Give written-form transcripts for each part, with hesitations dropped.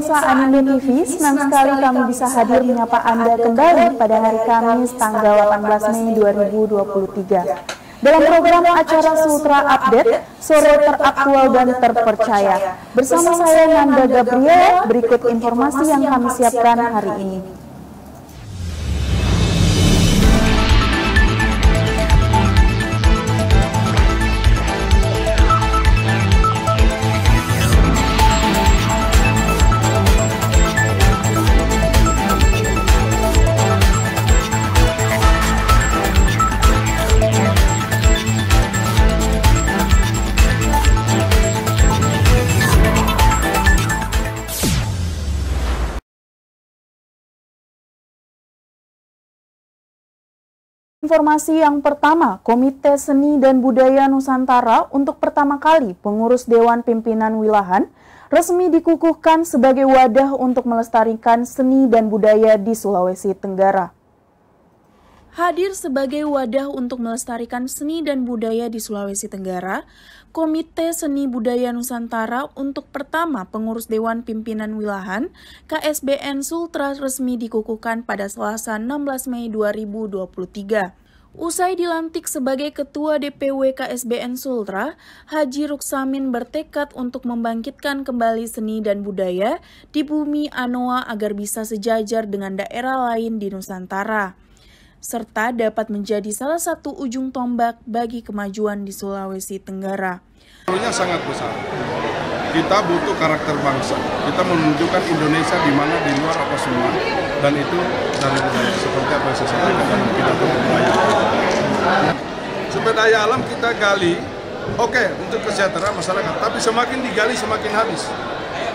pemirsa Anindo TV, senang sekali kami bisa hadir menyapa Anda kembali pada hari Kamis tanggal 18 Mei 2023. Dalam program acara Sultra Update, sore teraktual dan terpercaya. Bersama saya Nanda Gabriel, berikut informasi yang kami siapkan hari ini. Informasi yang pertama, Komite Seni dan Budaya Nusantara untuk pertama kali pengurus Dewan Pimpinan Wilahan resmi dikukuhkan sebagai wadah untuk melestarikan seni dan budaya di Sulawesi Tenggara. Hadir sebagai wadah untuk melestarikan seni dan budaya di Sulawesi Tenggara, Komite Seni Budaya Nusantara untuk pertama pengurus Dewan Pimpinan Wilahan KSBN Sultra resmi dikukuhkan pada Selasa 16 Mei 2023. Usai dilantik sebagai Ketua DPW KSBN Sultra, Haji Ruksamin bertekad untuk membangkitkan kembali seni dan budaya di bumi Anoa agar bisa sejajar dengan daerah lain di Nusantara, serta dapat menjadi salah satu ujung tombak bagi kemajuan di Sulawesi Tenggara. Peluangnya sangat besar. Kita butuh karakter bangsa. Kita menunjukkan Indonesia di mana, di luar apa semua, dan itu dari budaya seperti apa yang saya sampaikan dalam pidato budaya. Sumber daya alam kita gali, oke, untuk kesejahteraan masyarakat, tapi semakin digali semakin habis.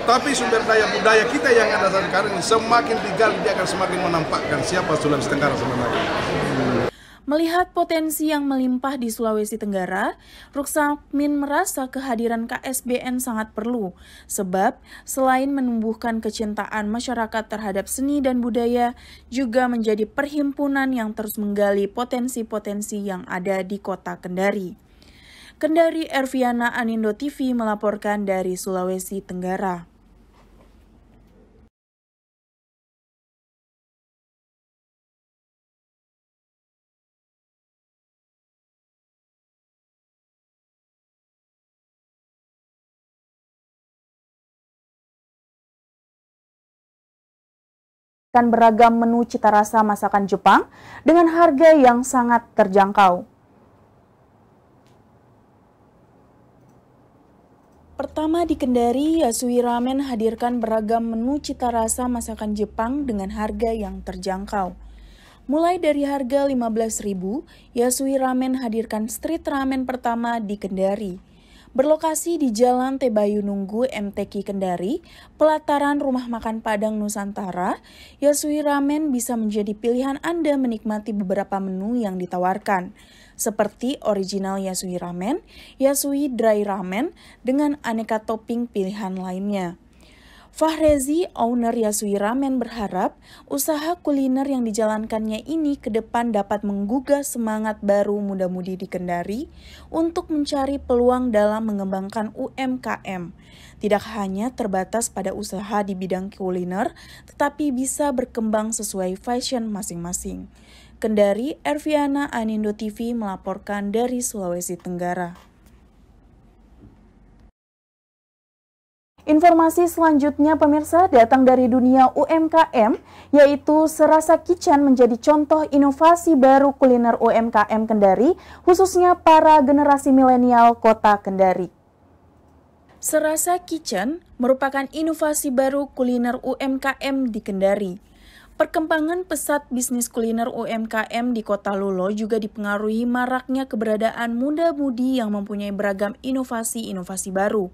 Tapi sumber daya budaya kita yang ada sekarang ini semakin digali, dia akan semakin menampakkan siapa Sulawesi Tenggara sebenarnya. Melihat potensi yang melimpah di Sulawesi Tenggara, Ruksamin merasa kehadiran KSBN sangat perlu, sebab selain menumbuhkan kecintaan masyarakat terhadap seni dan budaya, juga menjadi perhimpunan yang terus menggali potensi-potensi yang ada di kota Kendari. Kendari Erviana, Anindo TV melaporkan dari Sulawesi Tenggara. Beragam menu cita rasa masakan Jepang dengan harga yang sangat terjangkau. Pertama di Kendari, Yasui Ramen hadirkan beragam menu cita rasa masakan Jepang dengan harga yang terjangkau. Mulai dari harga 15.000, Yasui Ramen hadirkan street ramen pertama di Kendari. Berlokasi di Jalan Tebayu Nunggu MTQ Kendari, pelataran Rumah Makan Padang Nusantara, Yasui Ramen bisa menjadi pilihan Anda menikmati beberapa menu yang ditawarkan, seperti original Yasui Ramen, Yasui Dry Ramen, dengan aneka topping pilihan lainnya. Fahrezi, owner Yasui Ramen, berharap usaha kuliner yang dijalankannya ini ke depan dapat menggugah semangat baru muda-mudi di Kendari untuk mencari peluang dalam mengembangkan UMKM. Tidak hanya terbatas pada usaha di bidang kuliner, tetapi bisa berkembang sesuai fashion masing-masing. Kendari, Erviana, Anindo TV melaporkan dari Sulawesi Tenggara. Informasi selanjutnya pemirsa datang dari dunia UMKM, yaitu Serasa Kitchen menjadi contoh inovasi baru kuliner UMKM Kendari, khususnya para generasi milenial kota Kendari. Serasa Kitchen merupakan inovasi baru kuliner UMKM di Kendari. Perkembangan pesat bisnis kuliner UMKM di Kota Lulo juga dipengaruhi maraknya keberadaan muda-mudi yang mempunyai beragam inovasi-inovasi baru.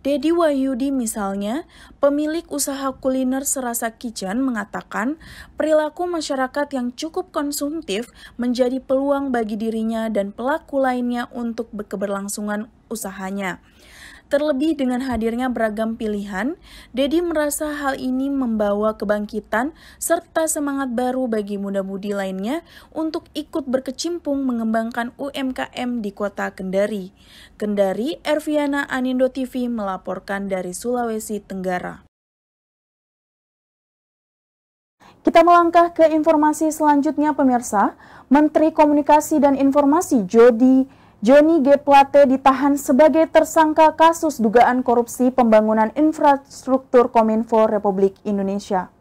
Dedi Wahyudi misalnya, pemilik usaha kuliner Serasa Kitchen, mengatakan perilaku masyarakat yang cukup konsumtif menjadi peluang bagi dirinya dan pelaku lainnya untuk keberlangsungan usahanya. Terlebih dengan hadirnya beragam pilihan, Dedi merasa hal ini membawa kebangkitan serta semangat baru bagi muda-mudi lainnya untuk ikut berkecimpung mengembangkan UMKM di kota Kendari. Kendari, Erviana, Anindo TV melaporkan dari Sulawesi Tenggara. Kita melangkah ke informasi selanjutnya, pemirsa. Menteri Komunikasi dan Informasi Johnny G. Plate ditahan sebagai tersangka kasus dugaan korupsi pembangunan infrastruktur Kominfo Republik Indonesia.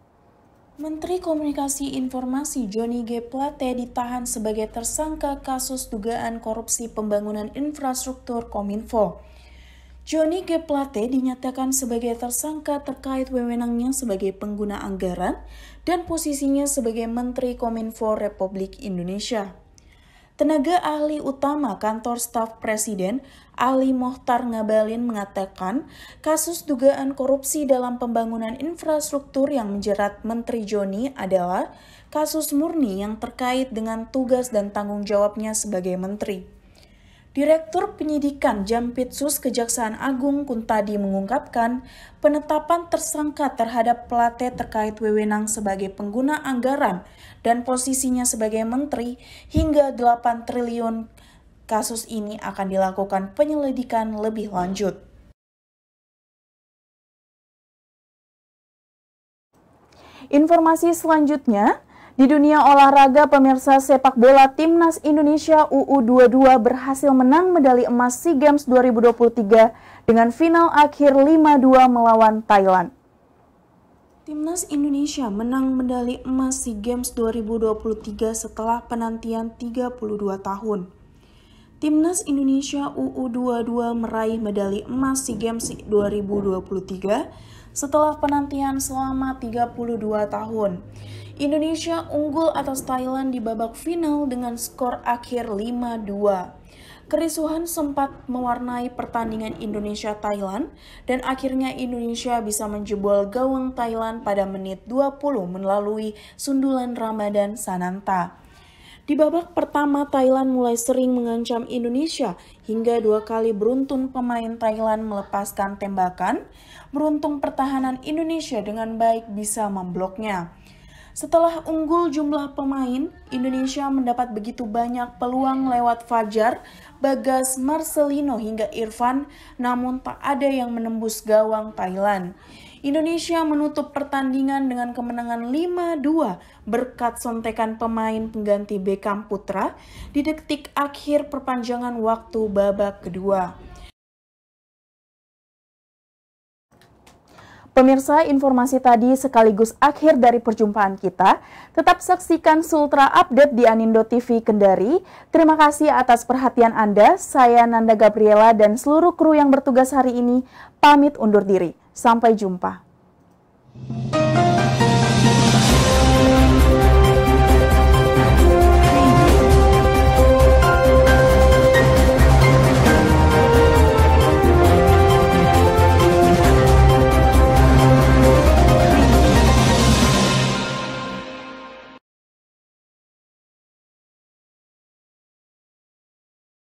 Menteri Komunikasi Informasi Johnny G. Plate ditahan sebagai tersangka kasus dugaan korupsi pembangunan infrastruktur Kominfo. Johnny G. Plate dinyatakan sebagai tersangka terkait wewenangnya sebagai pengguna anggaran dan posisinya sebagai Menteri Kominfo Republik Indonesia. Tenaga ahli utama Kantor Staf Presiden, Ali Mohtar Ngabalin, mengatakan kasus dugaan korupsi dalam pembangunan infrastruktur yang menjerat Menteri Johnny adalah kasus murni yang terkait dengan tugas dan tanggung jawabnya sebagai menteri. Direktur Penyidikan Jampitsus Kejaksaan Agung Kuntadi mengungkapkan penetapan tersangka terhadap Plate terkait wewenang sebagai pengguna anggaran dan posisinya sebagai menteri hingga 8 triliun kasus ini akan dilakukan penyelidikan lebih lanjut. Informasi selanjutnya, di dunia olahraga, pemirsa, sepak bola Timnas Indonesia U22 berhasil menang medali emas SEA Games 2023 dengan final akhir 5-2 melawan Thailand. Timnas Indonesia menang medali emas SEA Games 2023 setelah penantian 32 tahun. Timnas Indonesia U22 meraih medali emas SEA Games 2023 setelah penantian selama 32 tahun. Indonesia unggul atas Thailand di babak final dengan skor akhir 5-2. Kerisuhan sempat mewarnai pertandingan Indonesia-Thailand dan akhirnya Indonesia bisa menjebol gawang Thailand pada menit 20 melalui sundulan Ramadan Sananta. Di babak pertama, Thailand mulai sering mengancam Indonesia hingga 2 kali beruntun pemain Thailand melepaskan tembakan. Beruntung pertahanan Indonesia dengan baik bisa membloknya. Setelah unggul jumlah pemain, Indonesia mendapat begitu banyak peluang lewat Fajar, Bagas, Marcelino hingga Irfan, namun tak ada yang menembus gawang Thailand. Indonesia menutup pertandingan dengan kemenangan 5-2 berkat sontekan pemain pengganti Beckham Putra di detik akhir perpanjangan waktu babak kedua. Pemirsa, informasi tadi sekaligus akhir dari perjumpaan kita. Tetap saksikan Sultra Update di Anindo TV Kendari. Terima kasih atas perhatian Anda. Saya Nanda Gabriela dan seluruh kru yang bertugas hari ini pamit undur diri. Sampai jumpa.